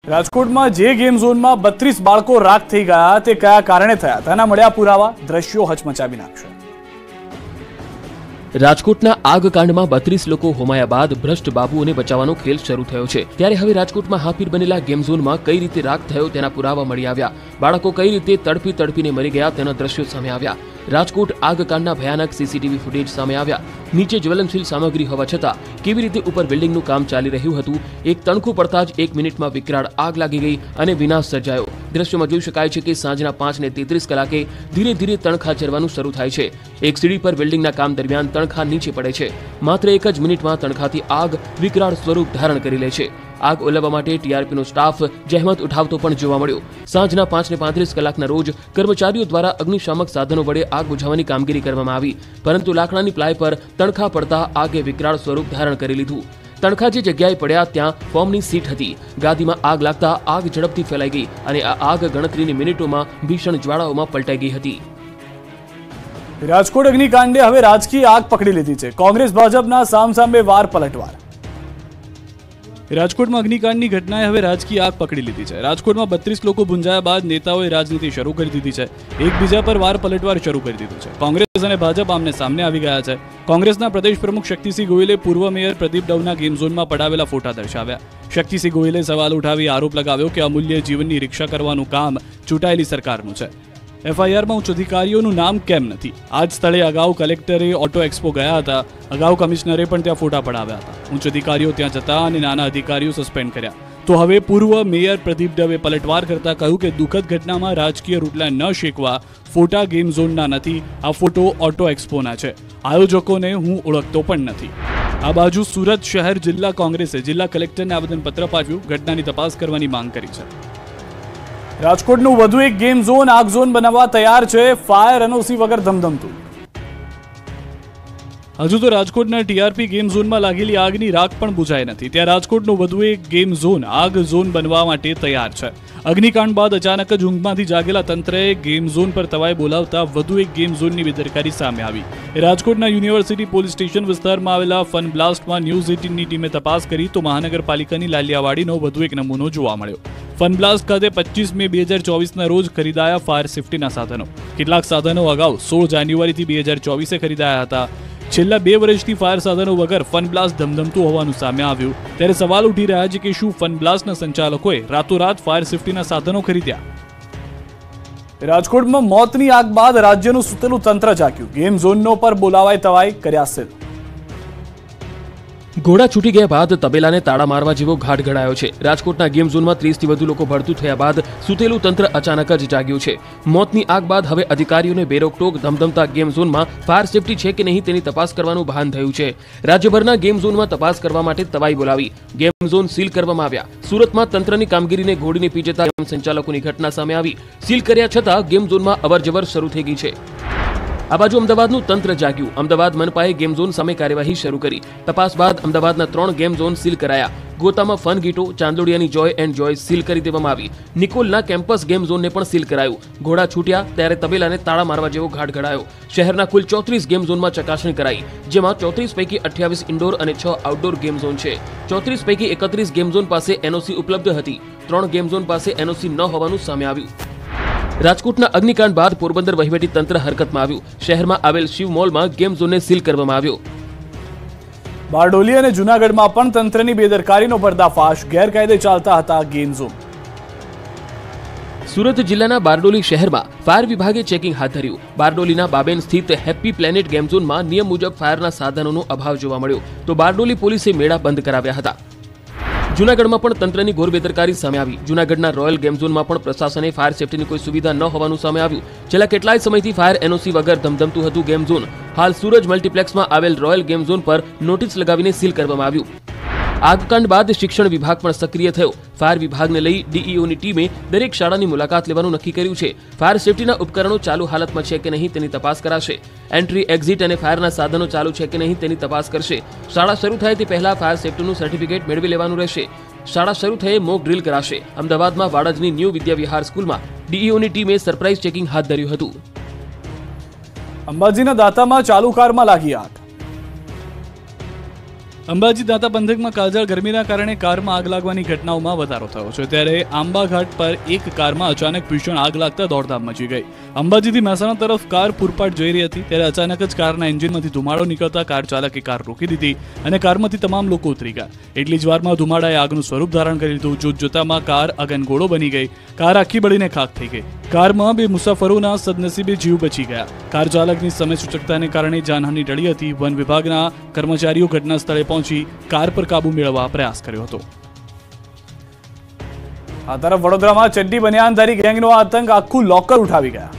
રાજકોટમાં જે ગેમ ઝોનમાં 32 બાળકો રાખ થઈ ગયા તે કયા કારણે થયા તેના મળ્યા પુરાવા દ્રશ્યો હચમચાવી નાખશે। રાજકોટના આગકાંડમાં 32 લોકો હોમાયા બાદ ભ્રષ્ટ બાબુઓને બચાવવાનો ખેલ શરૂ થયો છે। ત્યારે હવે રાજકોટમાં હાફીર બનેલા ગેમ ઝોનમાં કઈ રીતે રાખ થયો તેના પુરાવા મળી આવ્યા। બાળકો કઈ રીતે તડપીને મરી ગયા તેના દ્રશ્યો સામે આવ્યા। રાજકોટ આગકાંડના ભયાનક સીસીટીવી ફૂટેજ સામે આવ્યા। નીચે જ્વલનશીલ સામગ્રી હોવા છતાં કેવી રીતે ઉપર બિલ્ડિંગનું કામ ચાલી રહ્યું હતું। એક તણખું પડતા જ 1 મિનિટમાં વિકરાળ આગ લાગી ગઈ અને વિનાશ સર્જાયો। દ્રશ્યોમાં જોઈ શકાય છે કે સાંજના 5:33 કલાકે ધીરે ધીરે તણખા ચરવાનું શરૂ થાય છે। એક સીડી પર બિલ્ડિંગના કામ દરમિયાન તણખા નીચે પડે છે। માત્ર 1 જ મિનિટમાં તણખાથી આગ વિકરાળ સ્વરૂપ ધારણ કરી લે છે। આગ ઓલવવા માટે ટીઆરપીનો સ્ટાફ જહેમત ઉઠાવતો પણ જોવા મળ્યો। સાંજના 5:35 કલાકના રોજ કર્મચારીઓ દ્વારા અગ્નિશામક સાધનો વડે આગ બુઝાવવાની કામગીરી કરવામાં આવી, પરંતુ લાકડાની પ્લાય પર તણખા પડતા આગે વિકરાળ સ્વરૂપ ધારણ કરી લીધું। તણખા જે જગ્યાએ પડ્યા ત્યાં ફોર્મની સીટ હતી। ગાદીમાં આગ લાગતા આગ ઝડપથી ફેલાઈ ગઈ અને આ આગ ગણતરીની મિનિટોમાં ભીષણ જ્વાળાઓમાં પલટાઈ ગઈ હતી। રાજકોટ અગ્નિકાંડે હવે રાજકીય આગ પકડી લીધી છે। કોંગ્રેસ ભાજપના સામસામે વાર પલટવાર। રાજકોટમાં અગ્નિકાંડની ઘટનાએ હવે રાજકીય આગ પકડી લીધી છે। રાજકોટમાં 32 લોકો ભૂંજાયા બાદ નેતાઓએ રાજનીતિ શરૂ કરી દીધી છે। એકબીજા પર વાર પલટવાર શરૂ કરી દીધું છે। કોંગ્રેસ અને ભાજપ આમને સામને આવી ગયા છે। કોંગ્રેસના પ્રદેશ પ્રમુખ શક્તિસિંહ ગોહિલે પૂર્વ મેયર પ્રદીપ ડવના ગેમ ઝોનમાં પડાવેલા ફોટા દર્શાવ્યા। શક્તિસિંહ ગોહિલે સવાલ ઉઠાવી આરોપ લગાવ્યો કે અમૂલ્ય જીવનની રિક્ષા કરવાનું કામ ચૂંટાયેલી સરકારનું છે। એફઆઈઆરમાં ઉચ્ચ અધિકારીઓનું નામ કેમ નથી? આ જ સ્થળે અગાઉ કલેક્ટરે ઓટો એક્સપો ગયા હતા। અગાઉ કમિશનરે પણ ત્યાં ફોટા પડાવ્યા હતા। ઉચ્ચ અધિકારીઓ ત્યાં જતા અને નાના અધિકારીઓ સસ્પેન્ડ કર્યા। તો હવે પૂર્વ મેયર પ્રદીપ ડવે પલટવાર કરતા કહ્યું કે દુઃખદ ઘટનામાં રાજકીય રૂટલા ન શેકવા। ફોટા ગેમ ઝોનના નથી, આ ફોટો ઓટો એક્સપોના છે। આયોજકોને હું ઓળખતો પણ નથી। આ બાજુ સુરત શહેર જિલ્લા કોંગ્રેસે જિલ્લા કલેક્ટરને આવેદનપત્ર પાઠવ્યું, ઘટનાની તપાસ કરવાની માંગ કરી છે। રાજકોટનું વધુ એક ગેમ ઝોન આગ ઝોન બનાવવા તૈયાર છે। ફાયર એનઓસી વગર ધમધમતું। હજુ તો રાજકોટના ટીઆરપી ગેમ ઝોનમાં લાગેલી આગની રાખ પણ બુઝાઈ નથી, ત્યાં રાજકોટનું વધુ એક ગેમ ઝોન આગ ઝોન બનવા માટે તૈયાર છે। અગ્નિકાંડ બાદ અચાનક જ ઊંઘમાંથી જાગેલા તંત્રએ ગેમ ઝોન પર તવાઈ બોલાવતા વધુ એક ગેમ ઝોનની બેદરકારી સામે આવી। રાજકોટના યુનિવર્સિટી પોલીસ સ્ટેશન વિસ્તારમાં આવેલા ફન બ્લાસ્ટમાં ન્યૂઝ 18ની ટીમે તપાસ કરી તો મહાનગરપાલિકાની લાલિયાવાડીનો વધુ એક નમૂનો જોવા મળ્યો। ફન બ્લાસ્ટ ખાતે 25 મે 2024ના રોજ ખરીદાયા ફાયર સેફટીના સાધનો। કેટલાક સાધનો અગાઉ 16 જાન્યુઆરીથી 2024 ખરીદાયા હતા। છેલ્લા 2 વર્ષથી ફાયર સાધનો વગર ફન બ્લાસ્ટ ધમધમતું હોવાનું સામે આવ્યું। ત્યારે સવાલ ઉઠી રહ્યા છે કે શું ફન બ્લાસ્ટના સંચાલકોએ રાતોરાત ફાયર સેફટીના સાધનો ખરીદ્યા? રાજકોટમાં મોતની આગ બાદ રાજ્યનું સૂતેલું તંત્ર જાગ્યું। ગેમ ઝોનનો પર બોલાવાઈ તવાઈ કર્યા સીલ। ઘોડા છૂટી ગયા બાદ તબેલાને તાળા મારવા જેવો ઘાટ ઘડાયો છે। રાજકોટના ગેમ ઝોનમાં 30થી વધુ લોકો ભરતું થયા બાદ સૂતેલું તંત્ર અચાનક જ જાગ્યું છે। મોતની આગ બાદ હવે અધિકારીઓને બેરોકટોક ધમધમતા ગેમ ઝોનમાં ફાયર સેફટી છે કે નહીં તેની તપાસ કરવાનું ભાન થયું છે। રાજ્યભરના ગેમ ઝોનમાં તપાસ કરવા માટે તવાઈ બોલાવી, ગેમ ઝોન સીલ કરવામાં આવ્યા। સુરતમાં તંત્રની કામગીરીને ઘોડીને પી જતા ગેમ સંચાલકોની ઘટના સામે આવી। સીલ કર્યા છતાં ગેમ ઝોનમાં અવરજવર શરૂ થઈ ગઈ છે। આ બાજુ અમદાવાદનું તંત્ર જાગ્યું। અમદાવાદ મનપાએ ગેમ ઝોન સામે કાર્યવાહી શરૂ કરી। તપાસ બાદ અમદાવાદના 3 ગેમ ઝોન સીલ કરાયા। ગોતામાં ફન ગીટો, ચાંદોડિયાની જોય એન્ડ જોય સીલ કરી દેવામાં આવી। નિકોલના કેમ્પસ ગેમ ઝોનને પણ સીલ કરાયું। ઘોડા છૂટ્યા ત્યારે તબેલાને તાળા મારવા જેવો ઘાટ ઘડાયો। શહેરના કુલ 34 ગેમ ઝોનમાં ચકાસણી કરાઈ, જેમાં 34 પૈકી 28 ઇન્ડોર અને 6 આઉટડોર ગેમ ઝોન છે। 34 પૈકી 31 ગેમ ઝોન પાસે એનઓસી ઉપલબ્ધ હતી, 3 ગેમ ઝોન પાસે એનઓસી ન હોવાનું સામે આવ્યું। રાજકોટના અગ્નિકાંડ બાદ પોરબંદર વહીવટી તંત્ર હરકતમાં આવ્યું। શહેરમાં આવેલ શિવ મોલમાં ગેમ ઝોનને સીલ કરવામાં આવ્યો। બારડોલી અને જૂનાગઢમાં પણ તંત્રની બેદરકારીનો પર્દાફાશ। ગેરકાયદે ચાલતા હતા ગેમ ઝોન। સુરત જિલ્લાના બારડોલી શહેરમાં ફાયર વિભાગે ચેકિંગ હાથ ધર્યું। બારડોલીના બાબેન સ્થિત હેપી પ્લેનેટ ગેમ ઝોનમાં નિયમ મુજબ ફાયરના સાધનોનો અભાવ જોવા મળ્યો, તો બારડોલી પોલીસે મેળા બંધ કરાવ્યા હતા। જૂનાગઢમાં પણ તંત્રની ઘોર બેદરકારી સામે આવી। જૂનાગઢના રોયલ ગેમ ઝોનમાં પણ પ્રશાસને ફાયર સેફટીની કોઈ સુવિધા ન હોવાનું સામે આવ્યું। છેલ્લા કેટલાય સમયથી ફાયર એનઓસી વગર ધમધમતું હતું ગેમ ઝોન। હાલ સૂરજ મલ્ટીપ્લેક્સમાં આવેલ રોયલ ગેમ ઝોન પર નોટિસ લગાવીને સીલ કરવામાં આવ્યું। આગકાંડ બાદ શિક્ષણ વિભાગ પણ સક્રિય થયો। ફાયર વિભાગને લઈ ડીઈઓની ટીમે દરેક શાળાની મુલાકાત લેવાનું નક્કી કર્યું છે। ફાયર સેફટીના ઉપકરણો ચાલુ હાલતમાં છે કે નહીં તેની તપાસ કરાશે। એન્ટ્રી, એક્ઝિટ અને ફાયરના સાધનો ચાલુ છે કે નહીં તેની તપાસ કરશે। શાળા શરૂ થાય તે પહેલા ફાયર સેફટીનું સર્ટિફિકેટ મેળવી લેવાનું રહેશે। શાળા શરૂ થયે મોક ડ્રીલ કરાશે। અમદાવાદમાં વાડજની ન્યૂ વિદ્યા વિહાર સ્કૂલમાં ડીઈઓની ટીમે સરપ્રાઇઝ ચેકિંગ હાથ ધર્યું હતું। અંબાજીના દાતામાં ચાલુ કારમાં લાગી આગ। અંબાજી દાંતા પંથકમાં કાળઝાળ ગરમીના કારણે કારમાં આગ લાગવાની ઘટનાઓમાં વધારો થયો છે, ત્યારે આંબા ઘાટ પર એક કારમાં અચાનક ભીષણ આગ લાગતા દોડધામ મચી ગઈ. અંબાજીથી મહેસાણા તરફ કાર પૂરપાટ જઈ રહી હતી ત્યારે અચાનક જ કારના એન્જિનમાંથી ધુમાડો નીકળતા કાર ચાલકે કાર રોકી દીધી અને કારમાંથી તમામ લોકો ઉતરી ગયા. એટલી જ વારમાં ધુમાડાએ આગનું સ્વરૂપ ધારણ કરી લીધું. જોતજોતામાં કાર અગનગોળો બની ગઈ. કાર આખી બળીને ખાખ થઈ ગઈ. કારમાં 2 મુસાફરોના સદનસીબે જીવ બચી ગયા. કાર ચાલકની સમય સૂચકતાને કારણે જાનહાનિ ટળી હતી. વન વિભાગના કર્મચારીઓ ઘટના સ્થળે પહોંચી કાર પર કાબુ મેળવવા પ્રયાસ કર્યો હતો. આ તરફ વડોદરામાં ચડ્ડી બનિયાનધારી ગેંગનો આતંક આખું લોકર ઉઠાવી ગયા.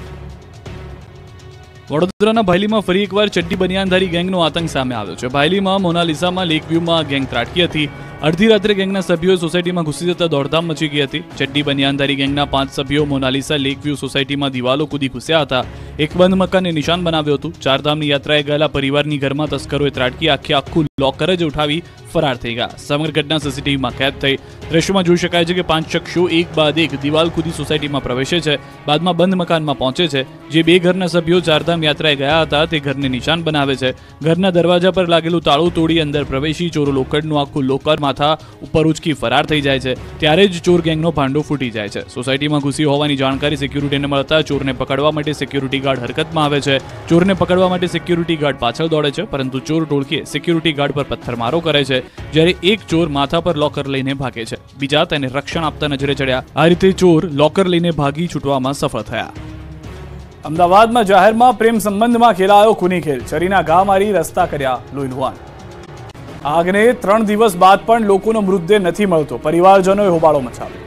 વડોદરાના ભાયલીમાં ફરી એકવાર ચડ્ડી બનિયાનધારી ગેંગનો આતંક સામે આવ્યો છે. ભાયલીમાં મોનાલિસામાં લેક વ્યૂમાં ગેંગ ત્રાટકી હતી. અડધી રાત્રે ગેંગના સભ્યોએ સોસાયટીમાં ઘૂસી જતા દોડધામ મચી ગઈ હતી. ચડ્ડી બનિયાનધારી ગેંગના 5 સભ્યો મોનાલિસા લેક વ્યૂ સોસાયટીમાં દિવાલો કૂદી ઘૂસ્યા હતા. એક બંધ મકાનને નિશાન બનાવ્યું હતું. ચારધામની યાત્રાએ ગયેલા પરિવારની ઘરમાં તસ્કરોએ ત્રાટકી આખું લોકર જ ઉઠાવી ફરાર થઈ ગયા. સમગ્ર ઘટના સીસીટીવીમાં કેદ થઈ. દ્રશ્યોમાં જોઈ શકાય છે કે 5 શખ્સો એક બાદ એક દિવાલ કૂદી સોસાયટીમાં પ્રવેશે છે. બાદમાં બંધ મકાનમાં પહોંચે છે. જે 2 ઘરના સભ્યો ચારધામ યાત્રાએ ગયા હતા તે ઘરને નિશાન બનાવે છે. ઘરના દરવાજા પર લાગેલું તાળું તોડી અંદર પ્રવેશી ચોરો લોકરનું આખું લોકર માથા ઉપર ઉચકી ફરાર થઈ જાય છે. ત્યારે જ ચોર ગેંગનો ભાંડો ફૂટી જાય છે. સોસાયટીમાં ઘૂસી હોવાની જાણકારી સિક્યુરિટીને મળતા ચોરને પકડવા માટે સિક્યુરિટી ગાર્ડ હરકતમાં આવે છે. ચોરને પકડવા માટે સિક્યુરિટી ગાર્ડ પાછળ દોડે છે, પરંતુ ચોર ટોળકીએ સિક્યુરિટી ગાર્ડ પર પથ્થરમારો કરે છે. જ્યારે એક ચોર માથા પર લોકર લઈને ભાગે છે, બીજા તેને રક્ષણ આપતા નજરે ચડ્યા. આ રીતે ચોર લોકર લઈને ભાગી છૂટવામાં સફળ થયા. અમદાવાદમાં જાહેરમાં પ્રેમ સંબંધમાં ખેલાયો ખૂની ખેલ. છરીના ઘા મારી રસ્તા કર્યા લોહીલુહાણ. આગને 3 દિવસ બાદ પણ લોકોનો મૃતદેહ નથી મળતો. પરિવારજનોએ હોબાળો મચાવ્યો.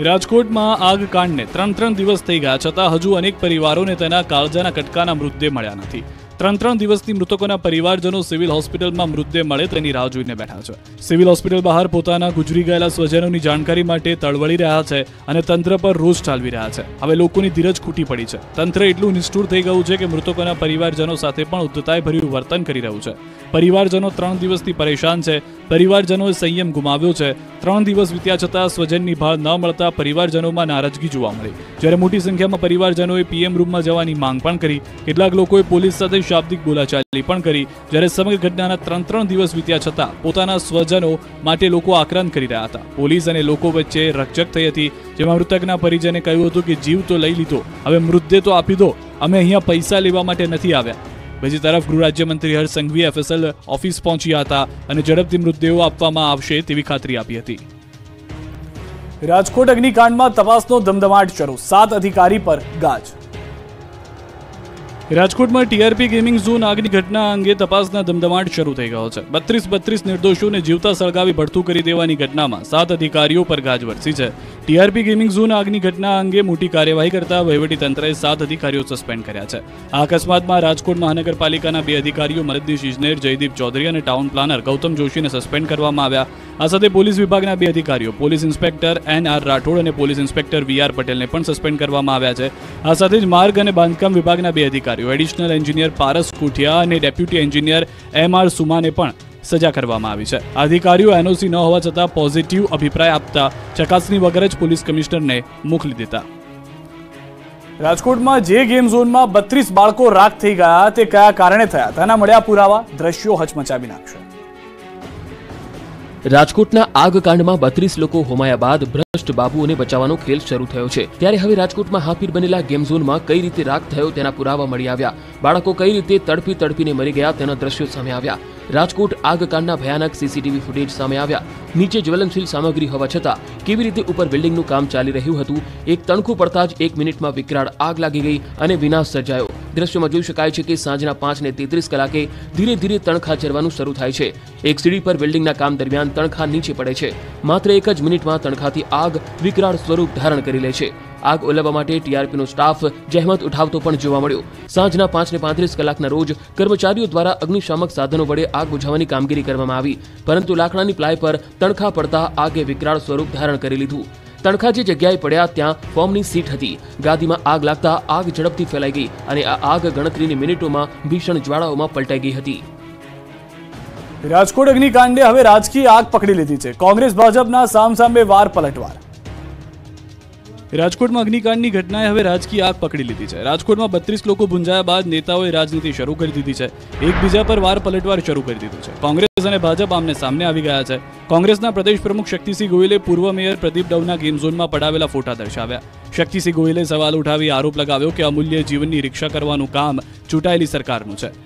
રાજકોટમાં આગ કાંડને 3 દિવસ થઈ ગયા છતાં હજુ અનેક પરિવારોને તેના કાળજાના કટકાના મૃતદેહ મળ્યા નથી. 3 દિવસથી મૃતકોના પરિવારજનો સિવિલ હોસ્પિટલમાં મૃતદેહ મળે તેની રાહ જોઈને બેઠા છે. સિવિલ હોસ્પિટલ બહાર પોતાના ગુજરી ગયેલા સ્વજનોની જાણકારી માટે તળવળી રહ્યા છે અને તંત્ર પર રોષ ઠાલવી રહ્યા છે. હવે લોકોની ધીરજ ખૂટી પડી છે. તંત્ર એટલું નિષ્ઠુર થઈ ગયું છે કે મૃતકોના પરિવારજનો સાથે પણ ઉદ્ધતાઈ ભર્યું વર્તન કરી રહ્યું છે. પરિવારજનો 3 દિવસથી પરેશાન છે. પરિવારજનોએ સંયમ ગુમાવ્યો છે. 3 દિવસ વીત્યા છતાં સ્વજનની ભાળ ન મળતા પરિવારજનોમાં નારાજગી જોવા મળી. જ્યારે મોટી સંખ્યામાં પરિવારજનોએ પીએમ રૂમમાં જવાની માંગ પણ કરી. કેટલાક લોકોએ પોલીસ સાથે શાબ્દિક બોલાચાલી પણ કરી. જ્યારે સમગ્ર ઘટનાના 3 દિવસ વીત્યા છતાં પોતાના સ્વજનો માટે લોકો આક્રંદ કરી રહ્યા હતા. પોલીસ અને લોકો વચ્ચે રકઝક થઈ હતી, જેમાં મૃતકના પરિજને કહ્યું હતું કે જીવ તો લઈ લીધો, હવે મૃતદેહ તો આપી દો, અમે અહીંયા પૈસા લેવા માટે નથી આવ્યા. બીજી તરફ ગૃહ રાજ્યમંત્રી હર્ષ સંઘવીએ એફએસએલ ઓફિસ પહોંચ્યા હતા અને ઝડપથી મૃતદેહો આપવામાં આવશે તેવી ખાતરી આપી હતી. રાજકોટ અગ્નિકાંડમાં તપાસનો ધમધમાટ શરૂ. 7 અધિકારી પર ગાજ. રાજકોટમાં ટીઆરપી ગેમિંગ ઝોન આગની ઘટના અંગે તપાસના ધમધમાટ શરૂ થઈ ગયો છે. 32 નિર્દોષોને જીવતા સળગાવી ભડથું કરી દેવાની ઘટનામાં 7 અધિકારીઓ પર ગાજ વરસી છે. ટીઆરપી ગેમિંગ ઝોન આગની ઘટના અંગે મોટી કાર્યવાહી કરતા વહીવટીતંત્રએ 7 અધિકારીઓ સસ્પેન્ડ કર્યા છે. આ અકસ્માતમાં રાજકોટ મહાનગરપાલિકાના 2 અધિકારીઓ મદદનીશ ઇજનેર જયદીપ ચૌધરી અને ટાઉન પ્લાનર ગૌતમ જોશીને સસ્પેન્ડ કરવામાં આવ્યા. આ સાથે પોલીસ વિભાગના 2 અધિકારીઓ પોલીસ ઇન્સ્પેક્ટર NR રાઠોડ અને પોલીસ ઇન્સ્પેક્ટર VR પટેલને પણ સસ્પેન્ડ કરવામાં આવ્યા છે. આ સાથે જ માર્ગ અને બાંધકામ વિભાગના 2 અધિકારીઓ એડિશનલ એન્જિનિયર પારસ કુઠિયા અને ડેપ્યુટી એન્જિનિયર MR સુમાને પણ સજા કરવામાં આવી છે. અધિકારીઓ NOC ન હોવા છતાં પોઝિટિવ અભિપ્રાય આપતા ચકાસણી વગર જ પોલીસ કમિશનરને મોકલી દીધા. રાજકોટમાં જે ગેમ ઝોનમાં 32 બાળકો રાખ થઈ ગયા તે કયા કારણે થયા તેના મળ્યા પુરાવા. દ્રશ્યો હચમચાવી નાખશે. રાજકોટના આગકાંડમાં 32 લોકો હોમાયા બાદ ભ્રષ્ટ બાબુઓને બચાવવાનો ખેલ શરૂ થયો છે. ત્યારે હવે રાજકોટમાં હાફીર બનેલા ગેમ ઝોનમાં કઈ રીતે રાખ થયો તેના પુરાવા મળી આવ્યા. બાળકો કઈ રીતે તડપીને મરી ગયા તેના દ્રશ્યો સામે આવ્યા. રાજકોટ આગકાંડના ભયાનક સીસીટીવી ફૂટેજ સામે આવ્યા. નીચે જ્વલનશીલ સામગ્રી હોવા છતાં કેવી રીતે ઉપર બિલ્ડિંગનું કામ ચાલી રહ્યું હતું. એક તણખું પડતા જ 1 મિનિટમાં વિકરાળ આગ લાગી ગઈ અને વિનાશ સર્જાયો. દ્રશ્યોમાં જોઈ શકાય છે કે સાંજના 5:33 કલાકે ધીરે ધીરે તણખા ચરવાનું શરૂ થાય છે. એક સીડી પર બિલ્ડિંગના કામ દરમિયાન તણખા નીચે પડે છે. માત્ર 1 જ મિનિટમાં તણખાથી આગ વિકરાળ સ્વરૂપ ધારણ કરી લે છે. આગ ઓલવવા માટે ટીઆરપીનો સ્ટાફ જહેમત ઉઠાવતો પણ જોવા મળ્યો. સાંજના 5:35 કલાકના રોજ કર્મચારીઓ દ્વારા અગ્નિશામક સાધનો વડે આગ બુઝાવવાની કામગીરી કરવામાં આવી, પરંતુ લાકડાની પ્લાય પર તણખા પડતા આગે વિકરાળ સ્વરૂપ ધારણ કરી લીધું. તણખા જે જગ્યાએ પડ્યા ત્યાં ફોર્મની સીટ હતી. ગાદીમાં આગ લાગતા આગ ઝડપથી ફેલાઈ ગઈ અને આ આગ ગણતરીની મિનિટોમાં ભીષણ જ્વાળાઓમાં પલટાઈ ગઈ હતી. રાજકોટ અગ્નિકાંડે હવે રાજકીય આગ પકડી લીધી છે. કોંગ્રેસ ભાજપના સામસામે વાર પલટવાર. રાજકોટમાં અગ્નિકાંડની ઘટનાએ હવે રાજકીય આગ પકડી લીધી છે. રાજકોટમાં 32 લોકો ભૂંજાયા બાદ નેતાઓએ રાજનીતિ શરૂ કરી દીધી છે. એકબીજા પર વાર પલટવાર શરૂ કરી દીધું છે. કોંગ્રેસ અને ભાજપ આમને સામને આવી ગયા છે. કોંગ્રેસના પ્રદેશ પ્રમુખ શક્તિસિંહ ગોહિલે પૂર્વ મેયર પ્રદીપ ડવના ગેમ ઝોનમાં પડાવેલા ફોટા દર્શાવ્યા. શક્તિસિંહ ગોહિલે સવાલ ઉઠાવી આરોપ લગાવ્યો કે અમૂલ્ય જીવનની રિક્ષા કરવાનું કામ ચૂંટાયેલી સરકારનું છે.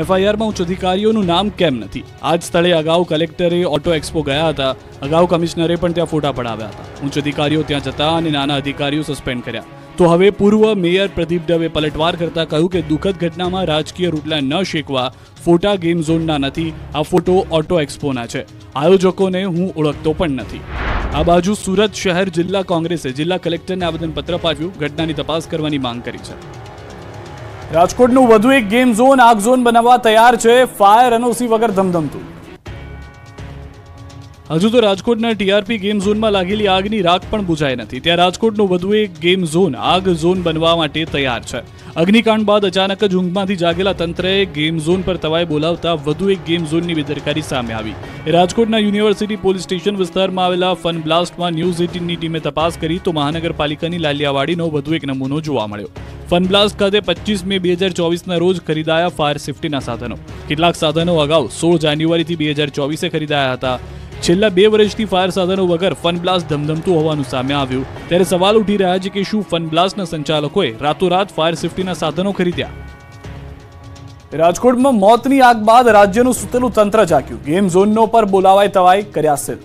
એફઆઈઆરમાં ઉચ્ચ અધિકારીઓનું નામ કેમ નથી? આ જ સ્થળે અગાઉ કલેક્ટરે ઓટો એક્સપો ગયા હતા. અગાઉ કમિશનરે પણ ત્યાં ફોટા પડાવ્યા હતા. ઉચ્ચ અધિકારીઓ ત્યાં જતા અને નાના અધિકારીઓ સસ્પેન્ડ કર્યા. તો હવે પૂર્વ મેયર પ્રદીપ ડવે પલટવાર કરતા કહ્યું કે દુઃખદ ઘટનામાં રાજકીય રૂટલા ન શેકવા. ફોટા ગેમ ઝોનના નથી, આ ફોટો ઓટો એક્સપોના છે. આયોજકોને હું ઓળખતો પણ નથી. આ બાજુ સુરત શહેર જિલ્લા કોંગ્રેસે જિલ્લા કલેક્ટરને આવેદનપત્ર પાઠવ્યું. ઘટનાની તપાસ કરવાની માંગ કરી છે. રાજકોટનું વધુ એક ગેમ ઝોન આગ ઝોન બનાવવા તૈયાર છે. ફાયર એનઓસી વગર ધમધમતું. હજુ તો રાજકોટના ટીઆરપી ગેમ ઝોનમાં લાગેલી આગની રાખ પણ બુઝાઈ નથી. ત્યાં રાજકોટનું વધુ એક ગેમ ઝોન આગ ઝોન બનવા માટે તૈયાર છે. અગ્નિકાંડ બાદ અચાનક જ ઊંઘમાંથી જાગેલા તંત્રએ ગેમ ઝોન પર તવાઈ બોલાવતા વધુ એક ગેમ ઝોનની બેદરકારી સામે આવી. રાજકોટના યુનિવર્સિટી પોલીસ સ્ટેશન વિસ્તારમાં આવેલા ફન બ્લાસ્ટમાં ન્યૂઝ 18ની ટીમે તપાસ કરી તો મહાનગરપાલિકાની લાલિયાવાડીનો વધુ એક નમૂનો જોવા મળ્યો. ફન બ્લાસ્ટ ખાતે 25 મે 2024ના રોજ ખરીદાયા ફાયર સેફટીના સાધનો. કેટલાક સાધનો અગાઉ 16 જાન્યુઆરીથી 2024 ખરીદાયા હતા. છેલ્લા 2 વર્ષથી ફાયર સાધનો વગર ફન બ્લાસ્ટ ધમધમતું હોવાનું સામે આવ્યું. ત્યારે સવાલ ઉઠી રહ્યા છે કે શું ફન બ્લાસ્ટના સંચાલકોએ રાતોરાત ફાયર સેફટીના સાધનો ખરીદ્યા? રાજકોટમાં મોતની આગ બાદ રાજ્યનું સૂતેલું તંત્ર જાગ્યું. ગેમ ઝોનનો પર બોલાવાય તવાઈ કર્યા સીલ.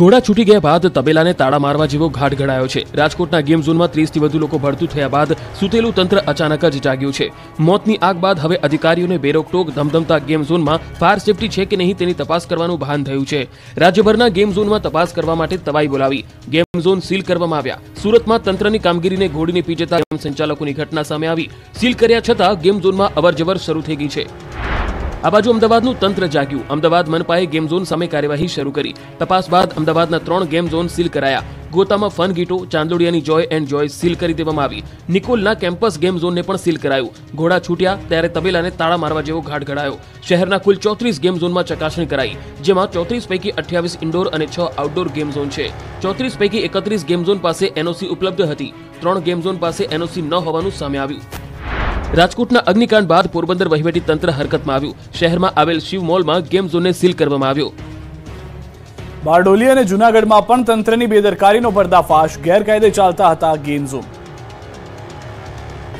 ઘોડા છૂટી ગયા બાદ તબેલાને તાળા મારવા જેવો ઘાટ ઘડાયો છે. રાજકોટના ગેમ ઝોનમાં 30થી વધુ લોકો ભડતું થયા બાદ સૂતેલું તંત્ર અચાનક જ જાગ્યું છે. મોતની આગ બાદ હવે અધિકારીઓને બેરોકટોક ધમધમતા ગેમ ઝોનમાં ફાયર સેફટી છે કે નહીં તેની તપાસ કરવાનું ભાન થયું છે. રાજ્યભરના ગેમ ઝોનમાં તપાસ કરવા માટે તવાઈ બોલાવી. ગેમ ઝોન સીલ કરવામાં આવ્યા. સુરતમાં તંત્રની કામગીરીને ઘોડીને પી જતા ગેમ સંચાલકોની ઘટના સામે આવી. સીલ કર્યા છતાં ગેમ ઝોનમાં અવરજવર શરૂ થઈ ગઈ છે. આ બાજુ અમદાવાદનું તંત્ર જાગ્યું. અમદાવાદ મનપાએ ગેમ ઝોન સામે કાર્યવાહી શરૂ કરી. તપાસ બાદ અમદાવાદના 3 ગેમ ઝોન સીલ કરાયા. ગોતામાં ફન ગીટો, ચાંદોડિયાની જોય એન્ડ જોય સીલ કરી દેવામાં આવી. નિકોલના કેમ્પસ ગેમ ઝોનને પણ સીલ કરાયું. ઘોડા છૂટ્યા ત્યારે તબેલાને તાળા મારવા જેવો ઘાટ ઘડાયો. શહેરના કુલ 34 ગેમ ઝોનમાં ચકાસણી કરાઈ, જેમાં 34 પૈકી 28 ઇન્ડોર અને 6 આઉટડોર ગેમ ઝોન છે. 34 પૈકી 31 ગેમ ઝોન પાસે એનઓસી ઉપલબ્ધ હતી. 3 ગેમ ઝોન પાસે એનઓસી ન હોવાનું સામે આવ્યું. રાજકોટના અગ્નિકાંડ બાદ પોરબંદર વહીવટી તંત્ર હરકતમાં આવ્યું. શહેરમાં આવેલ શિવ મોલમાં ગેમ ઝોનને સીલ કરવામાં આવ્યો. બારડોલી અને જૂનાગઢમાં પણ તંત્રની બેદરકારીનો પર્દાફાશ. ગેરકાયદે ચાલતા હતા ગેમ ઝોન.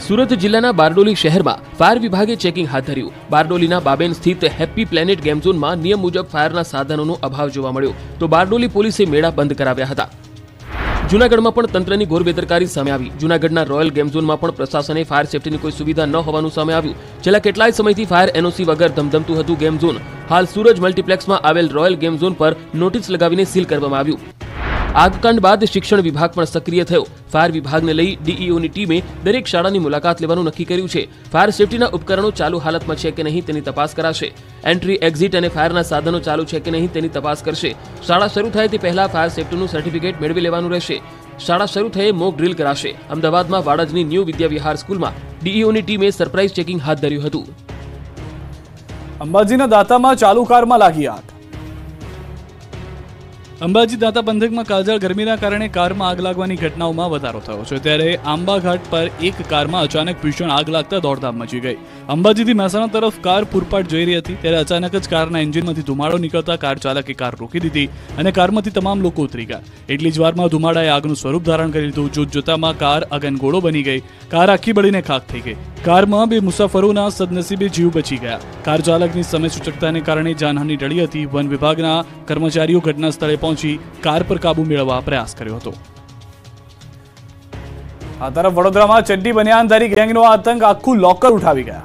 સુરત જિલ્લાના બારડોલી શહેરમાં ફાયર વિભાગે ચેકિંગ હાથ ધર્યું. બારડોલીના બાબેન સ્થિત હેપી પ્લેનેટ ગેમ ઝોનમાં નિયમ મુજબ ફાયરના સાધનોનો અભાવ જોવા મળ્યો તો બારડોલી પોલીસે મેળા બંધ કરાવ્યા હતા. જૂનાગઢમાં પણ તંત્રની ઘોર બેદરકારી સામે આવી. જૂનાગઢના રોયલ ગેમ ઝોનમાં પણ પ્રશાસને ફાયર સેફટીની કોઈ સુવિધા ન હોવાનું સામે આવ્યું. છેલ્લા કેટલાય સમયથી ફાયર એનઓસી વગર ધમધમતું હતું ગેમ ઝોન. હાલ સૂરજ મલ્ટીપ્લેક્સમાં આવેલ રોયલ ગેમ ઝોન પર નોટિસ લગાવીને સીલ કરવામાં આવ્યું. આગકાંડ બાદ શિક્ષણ વિભાગ પણ સક્રિય થયો. ફાયર વિભાગને લઈ ડીઈઓની ટીમે દરેક શાળાની મુલાકાત લેવાનું નક્કી કર્યું છે. ફાયર સેફટીના ઉપકરણો ચાલુ હાલતમાં છે કે નહીં તેની તપાસ કરાશે. એન્ટ્રી, એક્ઝિટ અને ફાયરના સાધનો ચાલુ છે કે નહીં તેની તપાસ કરશે. શાળા શરૂ થાય તે પહેલા ફાયર સેફટીનું સર્ટિફિકેટ મેળવી લેવાનું રહેશે. શાળા શરૂ થયે મોક ડ્રીલ કરાશે. અમદાવાદમાં વાડજની ન્યૂ વિદ્યા વિહાર સ્કૂલમાં ડીઈઓની ટીમે સરપ્રાઇઝ ચેકિંગ હાથ ધર્યું હતું. અંબાજીના દાતામાં ચાલુ કારમાં લાગી આગ. અંબાજી દાતા પંથકમાં કાળઝાળ ગરમીના કારણે કારમાં આગ લાગવાની ઘટનાઓમાં વધારો થયો છે. ત્યારે આંબા ઘાટ પર એક કારમાં અચાનક ભીષણ આગ લાગતા દોડધામ મચી ગઈ. અંબાજીથી મહેસાણા તરફ કાર પૂરપાટ જઈ રહી હતી ત્યારે અચાનક જ કારના એન્જિનમાંથી ધુમાડો નીકળતા કાર ચાલકે કાર રોકી દીધી અને કારમાંથી તમામ લોકો ઉતરી ગયા. એટલી જ વારમાં ધુમાડાએ આગનું સ્વરૂપ ધારણ કરી લીધું. જોતજોતામાં કાર અગનગોળો બની ગઈ. કાર આખી બળીને ખાખ થઈ ગઈ. કારમાં 2 મુસાફરોના સદનસીબે જીવ બચી ગયા. કાર ચાલકની સમય સૂચકતાને કારણે જાનહાનિ ટળી હતી. વન વિભાગના કર્મચારીઓ ઘટના સ્થળે પહોંચી કાર પર કાબુ મેળવવા પ્રયાસ કર્યો હતો. આ તરફ વડોદરામાં ચડ્ડી બનિયાનધારી ગેંગનો આતંક આખું લોકર ઉઠાવી ગયા.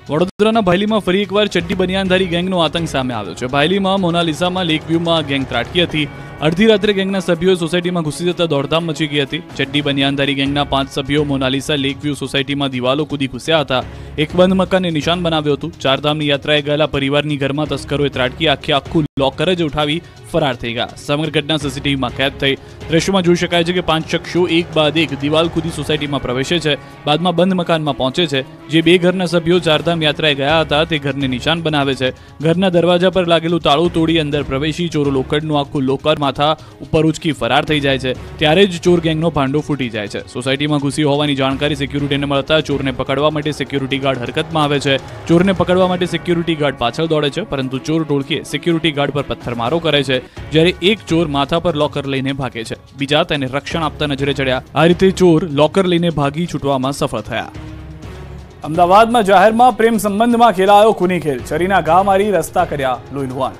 વડોદરાના ભાયલીમાં ફરી એકવાર ચડ્ડી બનિયાનધારી ગેંગનો આતંક સામે આવ્યો છે. ભાયલીમાં મોનાલિસામાં લેક વ્યૂમાં ગેંગ ત્રાટકી હતી. અડધી રાત્રે ગેંગના સભ્યોએ સોસાયટીમાં ઘૂસી જતા દોડધામ મચી ગઈ હતી. ચડ્ડી બનિયાનધારી ગેંગના 5 સભ્યો મોનાલિસા લેક વ્યૂ સોસાયટીમાં દિવાલો કૂદી ઘૂસ્યા હતા. એક બંધ મકાનને નિશાન બનાવ્યું હતું. ચારધામની યાત્રાએ ગયેલા પરિવારની ઘરમાં તસ્કરોએ ત્રાટકી આખું લોકર જ ઉઠાવી ફરાર થઈ ગયા. સમગ્ર ઘટના સીસીટીવીમાં કેદ થઈ. દ્રશ્યમાં જોઈ શકાય છે કે 5 શખ્સો એક બાદ એક દિવાલ કૂદી સોસાયટીમાં પ્રવેશે છે. બાદમાં બંધ મકાનમાં પહોંચે છે. જે 2 ઘરના સભ્યો ચારધામ યાત્રાએ ગયા હતા તે ઘરને નિશાન બનાવે છે. ઘરના દરવાજા પર લાગેલું તાળું તોડી અંદર પ્રવેશી ચોરો લોકરનું આખું લોકર માથા ઉપર ઉચકી ફરાર થઈ જાય છે ત્યારે જ ચોર ગેંગનો ભાંડો ફૂટી જાય છે. સોસાયટીમાં ઘૂસી હોવાની જાણકારી સિક્યુરિટીને મળતા ચોરને પકડવા માટે સિક્યુરિટી ગાર્ડ હરકતમાં આવે છે. ચોરને પકડવા માટે સિક્યુરિટી ગાર્ડ પાછળ દોડે છે, પરંતુ ચોર ટોળકીએ સિક્યુરિટી ગાર્ડ પર પથ્થરમારો કરે છે, જ્યારે એક ચોર માથા પર લોકર લઈને ભાગે છે, બીજા તેને રક્ષણ આપતા નજરે ચડ્યા. આ રીતે ચોર લોકર લઈને ભાગી છૂટવામાં સફળ થયા. અમદાવાદમાં જાહેરમાં પ્રેમ સંબંધમાં ખેલાયો ખૂની ખેલ. છરીના ઘા મારી રસ્તા કર્યા લોહીલુહાણ.